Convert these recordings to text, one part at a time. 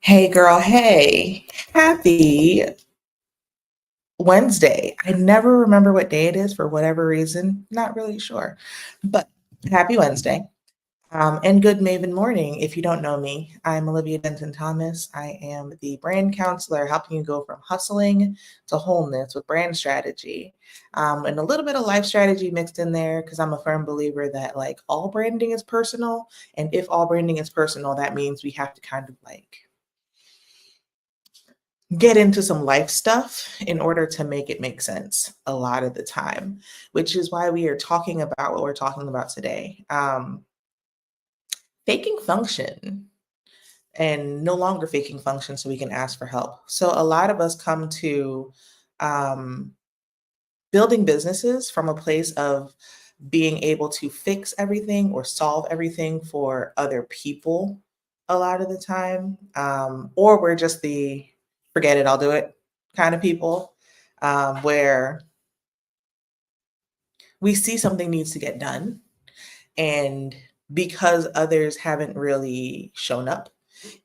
Hey girl, hey. Happy Wednesday. I never remember what day it is for whatever reason. Not really sure. But happy Wednesday. And good Maven morning. If you don't know me, I'm Olivia Denton Thomas. I am the brand counselor helping you go from hustling to wholeness with brand strategy. And a little bit of life strategy mixed in there because I'm a firm believer that like all branding is personal. And if all branding is personal, that means we have to kind of like get into some life stuff in order to make it make sense a lot of the time, which is why we are talking about what we're talking about today. Faking function and no longer faking function so we can ask for help. So a lot of us come to um, building businesses from a place of being able to fix everything or solve everything for other people a lot of the time. Or we're just the forget it, I'll do it kind of people, where we see something needs to get done. And because others haven't really shown up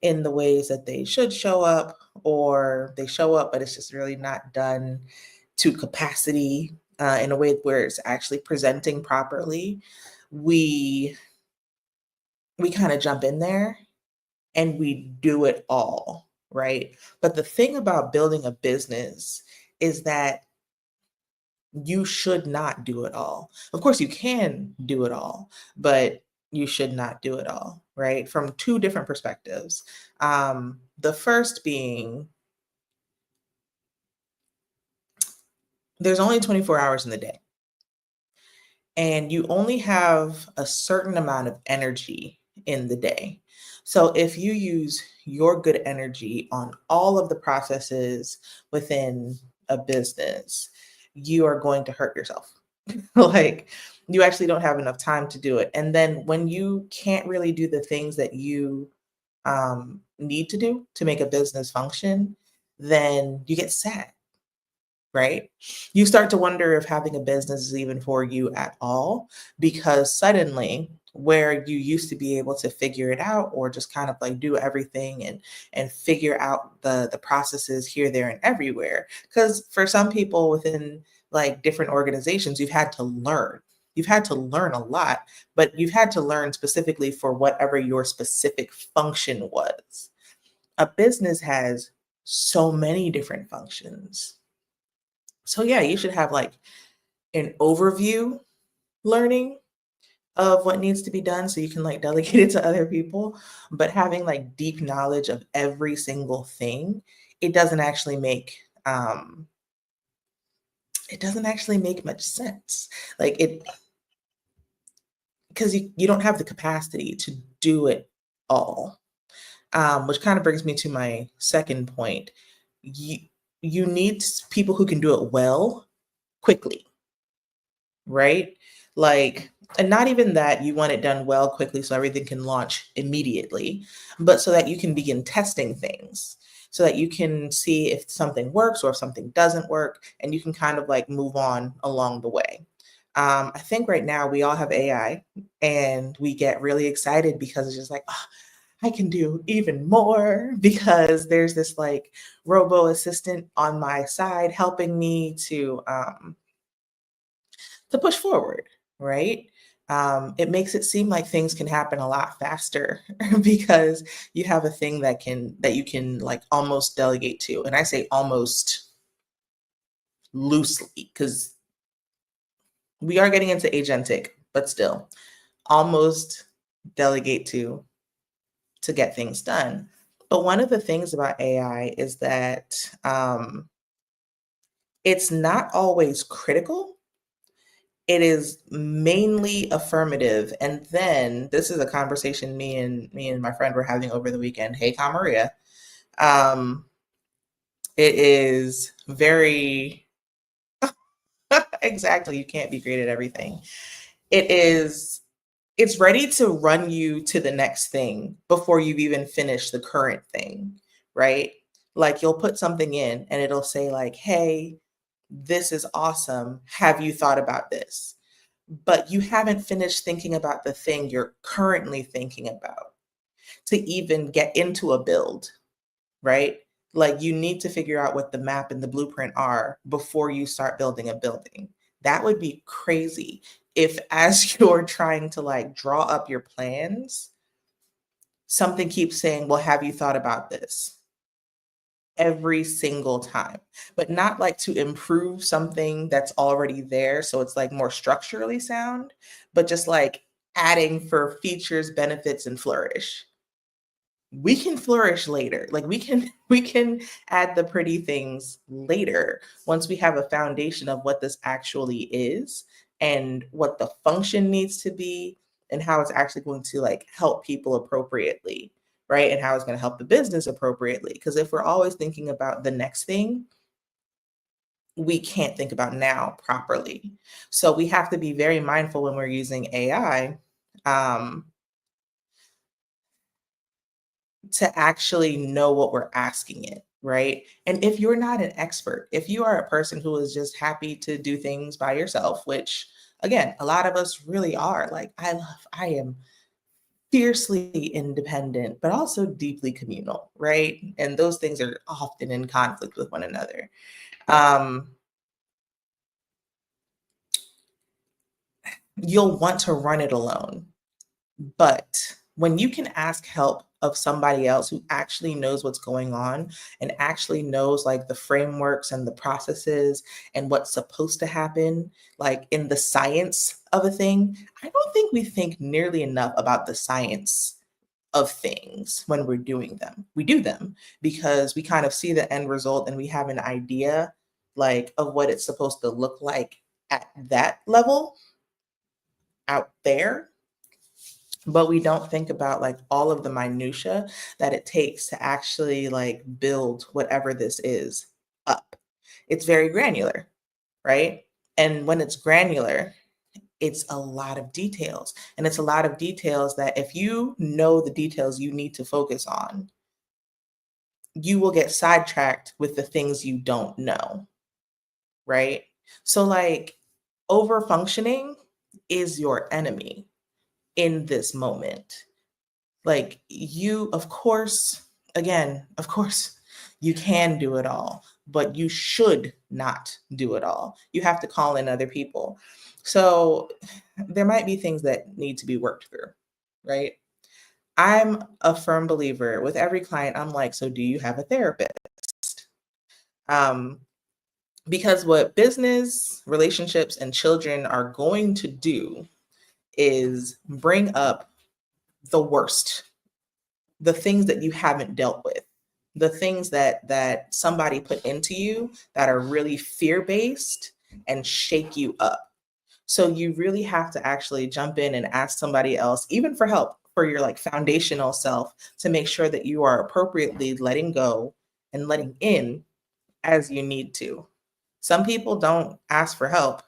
in the ways that they should show up, or they show up, but it's just really not done to capacity in a way where it's actually presenting properly, we we kind of jump in there and we do it all, right? But the thing about building a business is that you should not do it all. Of course, you can do it all, but you should not do it all, right? From two different perspectives. The first being there's only 24 hours in the day, and you only have a certain amount of energy in the day. So if you use your good energy on all of the processes within a business, you are going to hurt yourself. Like, you actually don't have enough time to do it. And then when you can't really do the things that you need to do to make a business function, then you get sad, right? You start to wonder if having a business is even for you at all, because suddenly where you used to be able to figure it out or just kind of like do everything and figure out the processes here, there, and everywhere. Because for some people within like different organizations, you've had to learn. You've had to learn a lot, but you've had to learn specifically for whatever your specific function was. A business has so many different functions. So yeah, you should have like an overview learning of what needs to be done so you can like delegate it to other people. But having like deep knowledge of every single thing, it doesn't actually make it doesn't actually make much sense. Like it because you don't have the capacity to do it all. Which kind of brings me to my second point. You you need people who can do it well quickly, right? Like, and not even that you want it done well quickly so everything can launch immediately, but so that you can begin testing things, so that you can see if something works or if something doesn't work, and you can kind of like move on along the way. I think right now we all have AI and we get really excited because it's just like, "Oh, I can do even more because there's this like robo assistant on my side helping me to push forward, right? It makes it seem like things can happen a lot faster because you have a thing that you can like almost delegate to. And I say almost loosely because we are getting into agentic, but still almost delegate to get things done. But one of the things about AI is that it's not always critical. It is mainly affirmative, and then this is a conversation me and my friend were having over the weekend. Hey, Maria. Um, it is very exactly. You can't be great at everything. It is. It's ready to run you to the next thing before you've even finished the current thing, right? Like you'll put something in, and it'll say like, "Hey, this is awesome. Have you thought about this?" But you haven't finished thinking about the thing you're currently thinking about to even get into a build. right? Like you need to figure out what the map and the blueprint are before you start building a building. That would be crazy if as you're trying to like draw up your plans, something keeps saying, well, have you thought about this? Every single time, but not like to improve something that's already there. So it's like more structurally sound, but just like adding for features, benefits, and flourish. We can flourish later. Like we can add the pretty things later once we have a foundation of what this actually is and what the function needs to be and how it's actually going to like help people appropriately, right? And how it's going to help the business appropriately. Because if we're always thinking about the next thing, we can't think about now properly. So we have to be very mindful when we're using AI. Um, to actually know what we're asking it, right? And if you're not an expert, if you are a person who is just happy to do things by yourself, which again, a lot of us really are, like I am fiercely independent, but also deeply communal, right? And those things are often in conflict with one another. Um, you'll want to run it alone. But when you can ask help of somebody else who actually knows what's going on and actually knows like the frameworks and the processes and what's supposed to happen, like in the science of a thing, I don't think we think nearly enough about the science of things when we're doing them. We do them because we kind of see the end result and we have an idea like of what it's supposed to look like at that level out there, but we don't think about like all of the minutia that it takes to actually like build whatever this is up. It's very granular, right? And when it's granular, it's a lot of details, and it's a lot of details that if you know the details you need to focus on, you will get sidetracked with the things you don't know, right? So like over functioning is your enemy in this moment. Like you, of course, again, of course, you can do it all, but you should not do it all. You have to call in other people. So there might be things that need to be worked through, right? I'm a firm believer with every client. I'm like, so do you have a therapist? Um, because what business, relationships, and children are going to do is bring up the worst, the things that you haven't dealt with, the things that somebody put into you that are really fear-based and shake you up. So you really have to actually jump in and ask somebody else, even for help, for your like foundational self, to make sure that you are appropriately letting go and letting in as you need to. Some people don't ask for help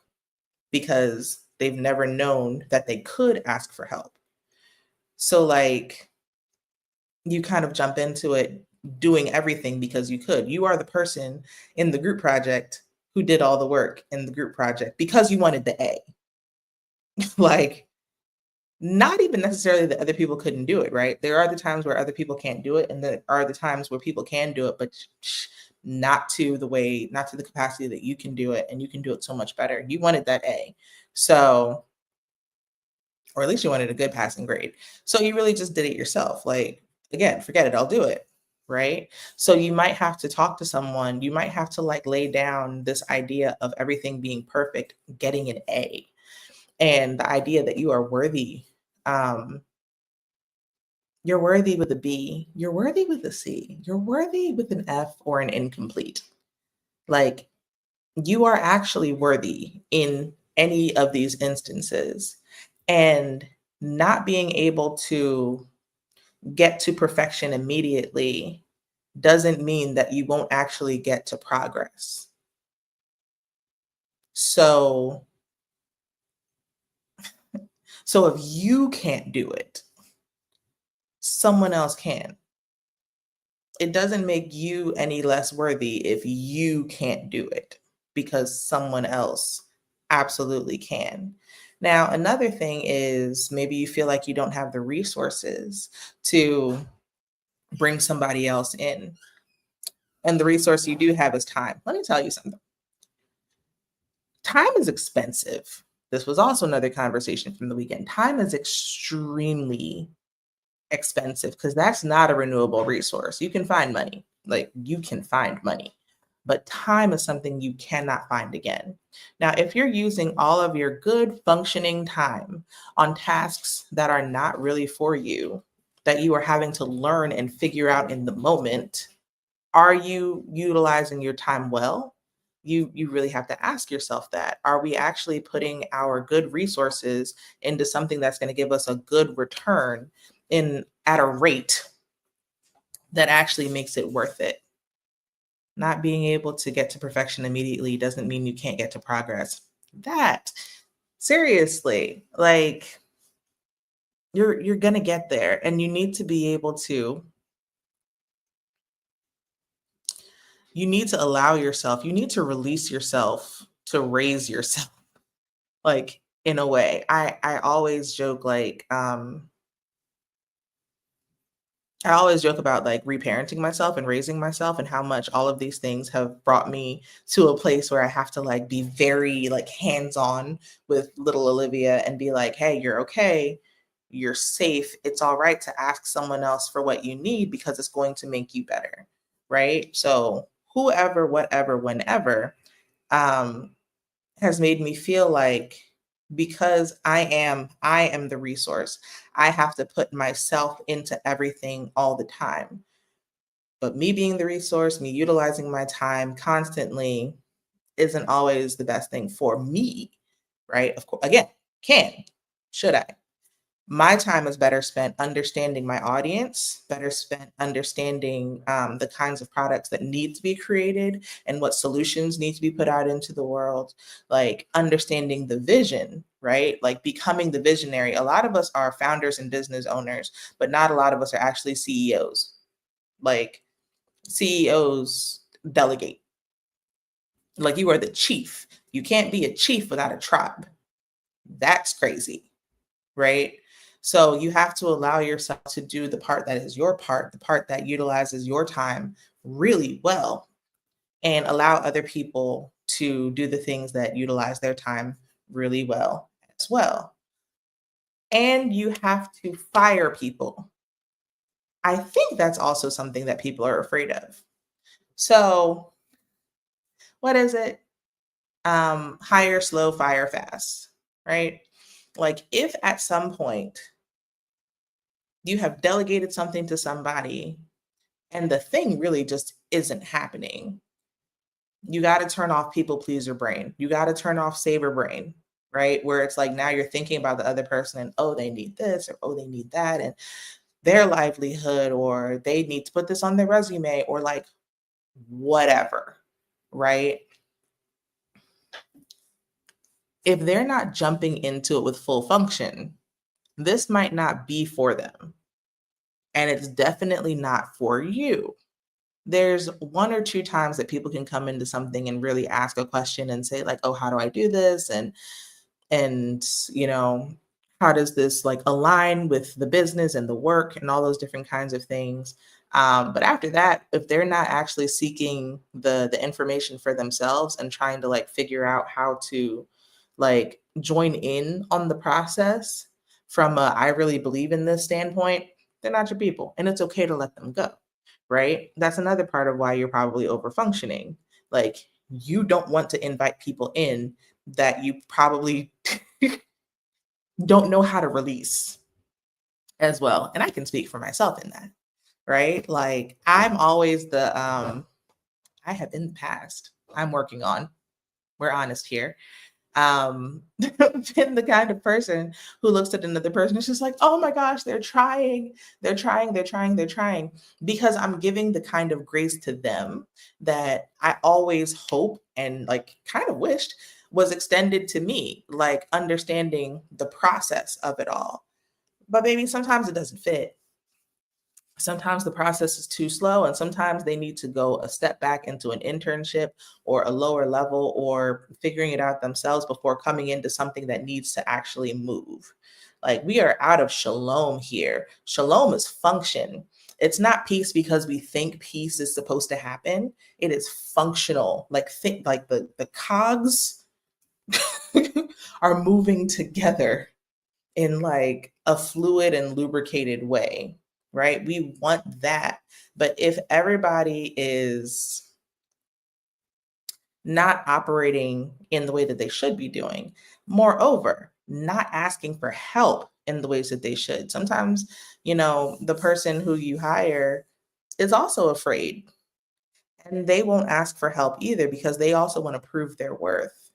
because they've never known that they could ask for help. So like you kind of jump into it doing everything because you could. You are the person in the group project who did all the work in the group project because you wanted the A. Like, not even necessarily that other people couldn't do it, right? There are the times where other people can't do it, and there are the times where people can do it, but not to the way, not to the capacity that you can do it, and you can do it so much better. You wanted that A. So, or at least you wanted a good passing grade. So you really just did it yourself. Like, again, forget it, I'll do it. Right. So you might have to talk to someone. You might have to like lay down this idea of everything being perfect, getting an A, and the idea that you are worthy. Um, you're worthy with a B, you're worthy with a C, you're worthy with an F or an incomplete. Like you are actually worthy in any of these instances. And not being able to get to perfection immediately doesn't mean that you won't actually get to progress. So, so if you can't do it, someone else can. It doesn't make you any less worthy if you can't do it because someone else absolutely can. Now, another thing is maybe you feel like you don't have the resources to bring somebody else in. and the resource you do have is time. Let me tell you something. Time is expensive. This was also another conversation from the weekend. Time is extremely expensive because that's not a renewable resource. You can find money, like you can find money, but time is something you cannot find again. Now, if you're using all of your good functioning time on tasks that are not really for you, that you are having to learn and figure out in the moment, are you utilizing your time well? You really have to ask yourself that. Are we actually putting our good resources into something that's going to give us a good return in at a rate that actually makes it worth it? Not being able to get to perfection immediately doesn't mean you can't get to progress. That seriously, like you're going to get there, and you need to allow yourself, you need to release yourself to raise yourself, like, in a way. I always joke, like, I always joke about, like, reparenting myself and raising myself and how much all of these things have brought me to a place where I have to, like, be very, like, hands-on with little Olivia and be like, "Hey, you're okay. You're safe. It's alright to ask someone else for what you need because it's going to make you better." Right? So, whoever, whatever, whenever, um, has made me feel like because I am the resource, I have to put myself into everything all the time. But me being the resource, me utilizing my time constantly isn't always the best thing for me, right? Of course, again, can, should I? My time is better spent understanding my audience, better spent understanding the kinds of products that need to be created and what solutions need to be put out into the world, like understanding the vision, right? Like becoming the visionary. A lot of us are founders and business owners, but not a lot of us are actually CEOs. Like CEOs delegate, like you are the chief. You can't be a chief without a tribe. That's crazy, right? So you have to allow yourself to do the part that is your part, the part that utilizes your time really well, and allow other people to do the things that utilize their time really well as well. And you have to fire people. I think that's also something that people are afraid of. So, what is it? Hire slow, fire fast, right? Like, if at some point you have delegated something to somebody and the thing really just isn't happening, you got to turn off people pleaser brain. You got to turn off saver brain, right? Where it's like now you're thinking about the other person and, oh, they need this or oh, they need that and their livelihood or they need to put this on their resume or like whatever, right? If they're not jumping into it with full function, this might not be for them. And it's definitely not for you. There's one or two times that people can come into something and really ask a question and say like, "Oh, how do I do this?" And you know, how does this like align with the business and the work and all those different kinds of things. But after that, if they're not actually seeking the information for themselves and trying to like figure out how to like join in on the process from a I really believe in this standpoint, they're not your people, and it's okay to let them go, right? That's another part of why you're probably over functioning. Like you don't want to invite people in that you probably don't know how to release as well. And I can speak for myself in that, right? Like I'm always I have in the past, I'm working on, we're honest here, been the kind of person who looks at another person, it's just like, oh my gosh, they're trying, because I'm giving the kind of grace to them that I always hope and like kind of wished was extended to me, like understanding the process of it all. But maybe sometimes it doesn't fit. Sometimes the process is too slow, and sometimes they need to go a step back into an internship or a lower level or figuring it out themselves before coming into something that needs to actually move. Like we are out of shalom here. Shalom is function. It's not peace because we think peace is supposed to happen. It is functional. Like think like the cogs are moving together in like a fluid and lubricated way, right? We want that. But if everybody is not operating in the way that they should be doing, moreover, not asking for help in the ways that they should. Sometimes, the person who you hire is also afraid and they won't ask for help either because they also want to prove their worth,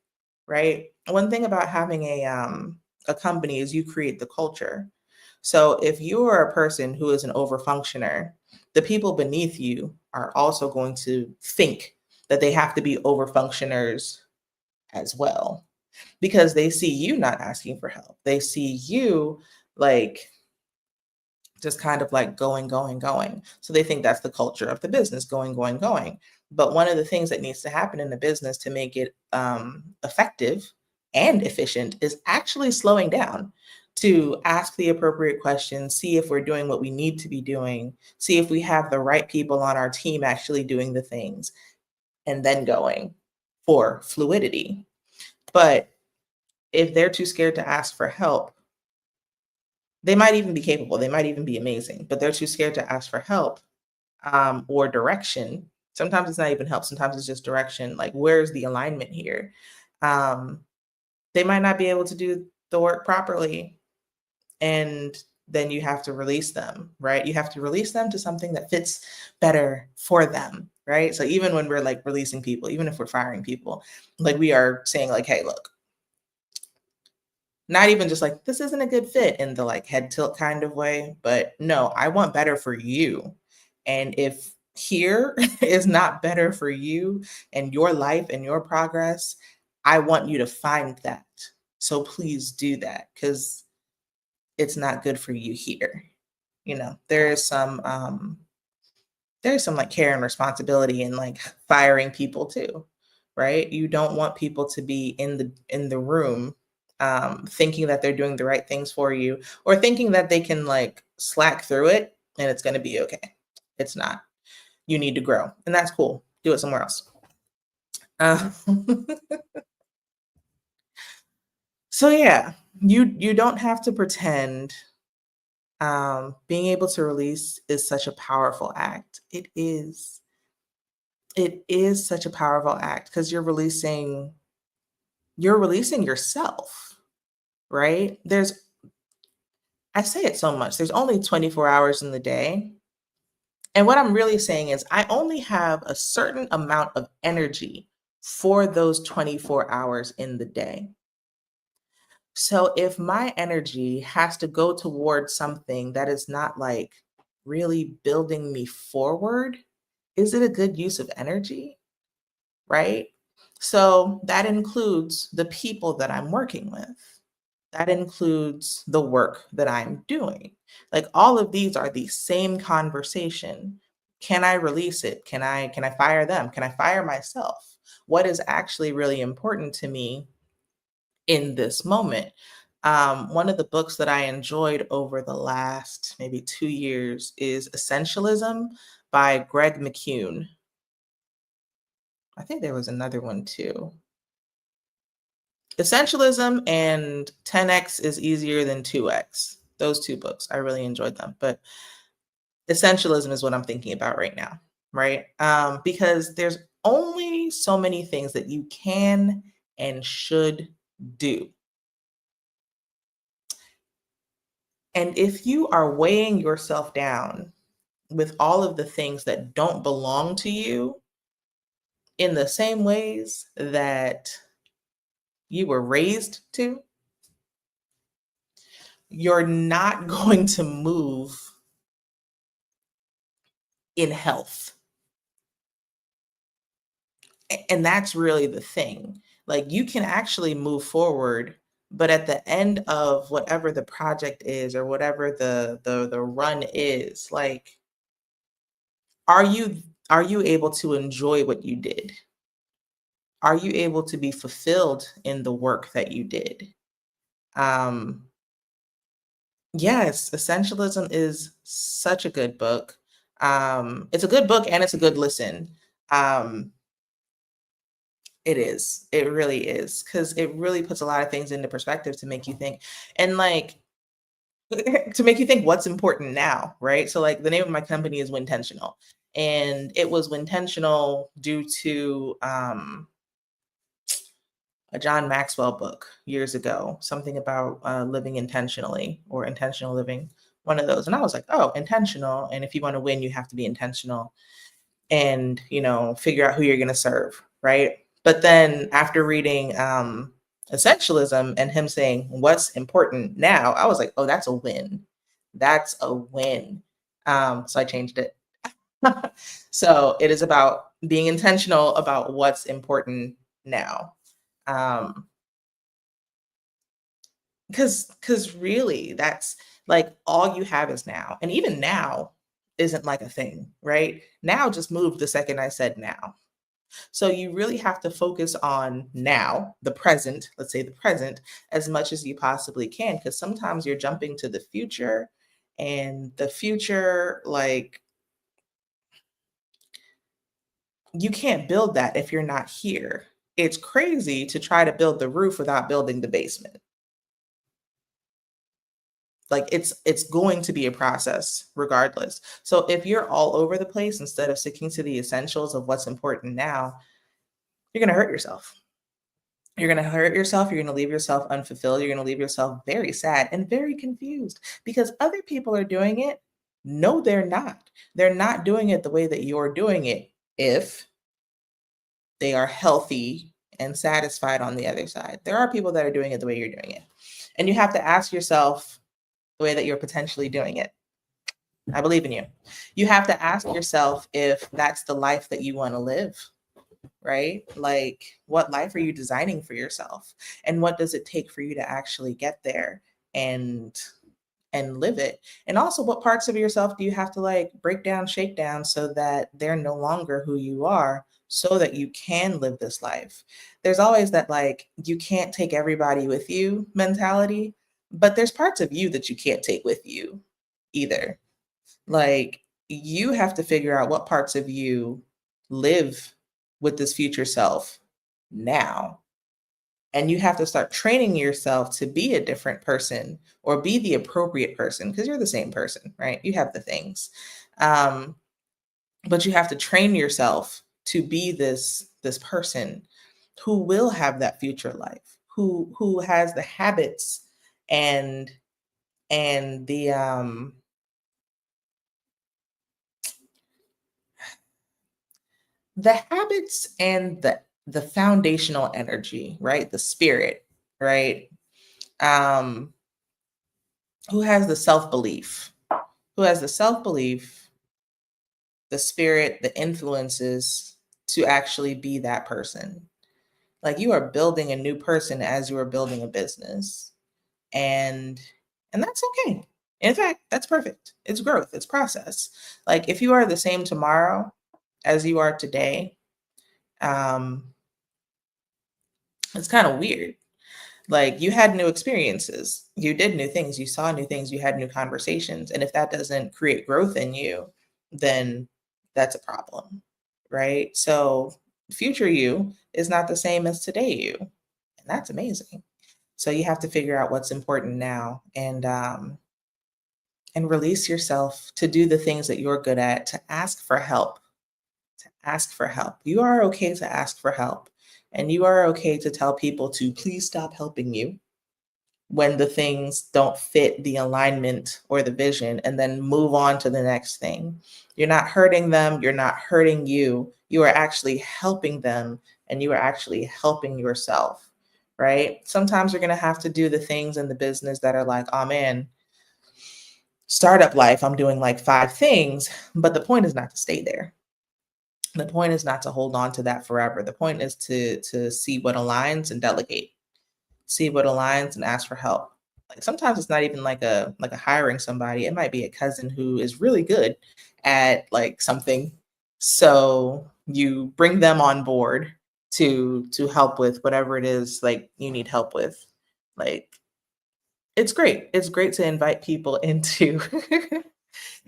right? One thing about having a company is you create the culture. So if you are a person who is an overfunctioner, the people beneath you are also going to think that they have to be overfunctioners as well because they see you not asking for help. They see you like just kind of like going, going, going. So they think that's the culture of the business, going, going, going. But one of the things that needs to happen in the business to make it effective and efficient is actually slowing down to ask the appropriate questions, see if we're doing what we need to be doing, see if we have the right people on our team actually doing the things, and then going for fluidity. But if they're too scared to ask for help, they might even be capable, they might even be amazing, but they're too scared to ask for help, or direction. Sometimes it's not even help, sometimes it's just direction, like, where's the alignment here? Um, they might not be able to do the work properly, and then you have to release them, right? You have to release them to something that fits better for them, right? So even when we're, like, releasing people, even if we're firing people, like, we are saying, like, "Hey, look," not even just like, "This isn't a good fit," in the, like, head tilt kind of way, but, "No, I want better for you, and if here is not better for you and your life and your progress, I want you to find that. So please do that because it's not good for you here." There is there's some like care and responsibility in like firing people too, right? You don't want people to be in the room thinking that they're doing the right things for you or thinking that they can like slack through it and it's going to be okay. It's not. You need to grow, and that's cool. Do it somewhere else. Um, so yeah, you don't have to pretend. Being able to release is such a powerful act. It is. It is such a powerful act because you're releasing yourself, right? I say it so much. There's only 24 hours in the day. And what I'm really saying is I only have a certain amount of energy for those 24 hours in the day. So if my energy has to go towards something that is not like really building me forward, is it a good use of energy? Right? So that includes the people that I'm working with. That includes the work that I'm doing. Like all of these are the same conversation. Can I release it? Can I fire them? Can I fire myself? What is actually really important to me in this moment? One of the books that I enjoyed over the last maybe 2 years is Essentialism by Greg McCune. I think there was another one too. Essentialism and 10x is easier than 2x. Those two books, I really enjoyed them. But essentialism is what I'm thinking about right now, right? Because there's only so many things that you can and should do. And if you are weighing yourself down with all of the things that don't belong to you in the same ways that you were raised to, you're not going to move in health. And that's really the thing. Like you can actually move forward, but at the end of whatever the project is or whatever the run is, like are you are you able to enjoy what you did? Are you able to be fulfilled in the work that you did? Um yes, Essentialism is such a good book. It's a good book and it's a good listen. Um, it is. It really is because it really puts a lot of things into perspective to make you think. And like to make you think what's important now, right? So like the name of my company is Wintentional. And it was Wintentional due to a John Maxwell book years ago, something about living intentionally or intentional living, one of those. And I was like, oh, intentional. And if you want to win, you have to be intentional and, figure out who you're going to serve. Right. But then after reading Essentialism and him saying what's important now, I was like, oh, that's a win. That's a win. So I changed it. So it is about being intentional about what's important now. Um, because really that's like all you have is now. And even now isn't like a thing, right? Now just moved the second I said now. So you really have to focus on now, the present, let's say the present, as much as you possibly can. Because sometimes you're jumping to the future, and the future, like, you can't build that if you're not here. It's crazy to try to build the roof without building the basement. Like it's going to be a process regardless. So if you're all over the place instead of sticking to the essentials of what's important now, you're going to hurt yourself. You're going to hurt yourself. You're going to leave yourself unfulfilled. You're going to leave yourself very sad and very confused because other people are doing it. No, they're not. They're not doing it the way that you're doing it if they are healthy and satisfied on the other side. There are people that are doing it the way you're doing it. And you have to ask yourself the way that you're potentially doing it. I believe in you. You have to ask yourself if that's the life that you want to live, right? Like, what life are you designing for yourself? And what does it take for you to actually get there and live it? And also, what parts of yourself do you have to like break down, shake down so that they're no longer who you are so that you can live this life? There's always that like you can't take everybody with you mentality, but there's parts of you that you can't take with you either. Like, you have to figure out what parts of you live with this future self now. And you have to start training yourself to be a different person or be the appropriate person because you're the same person, right? You have the things. Um, but you have to train yourself to be this person who will have that future life, who has the habits and the habits and the foundational energy, right? The spirit, right? Um, who has the self-belief, who has the self-belief, the spirit, the influences to actually be that person. Like, you are building a new person as you are building a business. And that's okay. In fact, that's perfect. It's growth, it's process. Like, if you are the same tomorrow as you are today, um, it's kind of weird. Like, you had new experiences, you did new things, you saw new things, you had new conversations. And if that doesn't create growth in you, then that's a problem, right? So, future you is not the same as today you. And that's amazing. So, you have to figure out what's important now and release yourself to do the things that you're good at, to ask for help, to ask for help. You are okay to ask for help. And you are okay to tell people to please stop helping you when the things don't fit the alignment or the vision, and then move on to the next thing. You're not hurting them, you're not hurting you. You are actually helping them and you are actually helping yourself, right? Sometimes you're going to have to do the things in the business that are like, oh man, startup life, I'm doing like 5 things, but the point is not to stay there. The point is not to hold on to that forever. The point is to see what aligns and delegate. See what aligns and ask for help. Like, sometimes it's not even like a hiring somebody. It might be a cousin who is really good at like something. So you bring them on board to help with whatever it is like you need help with. Like, it's great. It's great to invite people into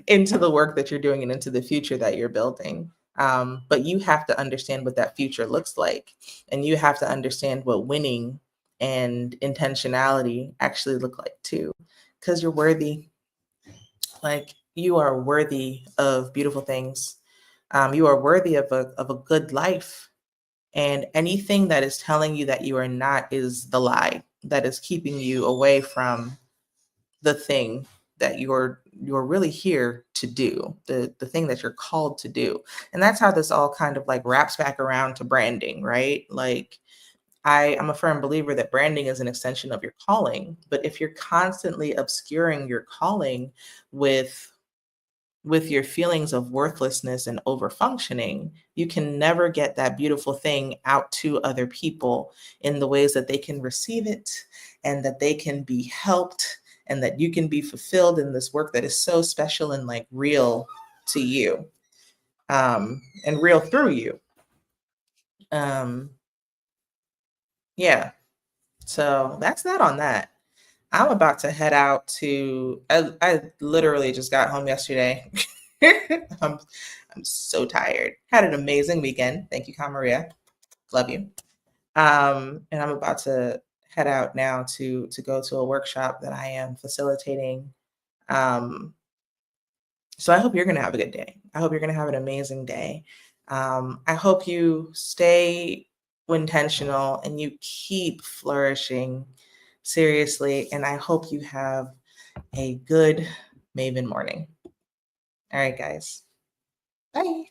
into the work that you're doing and into the future that you're building. But you have to understand what that future looks like. And you have to understand what winning and intentionality actually look like too. Because you're worthy. Like you are worthy of beautiful things. You are worthy of a good life. And anything that is telling you that you are not is the lie that is keeping you away from the thing that you're really here to do, the thing that you're called to do. And that's how this all kind of like wraps back around to branding, right? Like I'm a firm believer that branding is an extension of your calling. But if you're constantly obscuring your calling with your feelings of worthlessness and overfunctioning, you can never get that beautiful thing out to other people in the ways that they can receive it and that they can be helped and that you can be fulfilled in this work that is so special and like real to you, and real through you. Um, yeah. So that's that on that. I'm about to head out to. I literally just got home yesterday. I'm I'm so tired. Had an amazing weekend. Thank you, Maria. Love you. And I'm about to head out now to go to a workshop that I am facilitating. Um, so I hope you're gonna have a good day. I hope you're gonna have an amazing day. I hope you stay intentional and you keep flourishing seriously. And I hope you have a good Maven morning. All right, guys. Bye.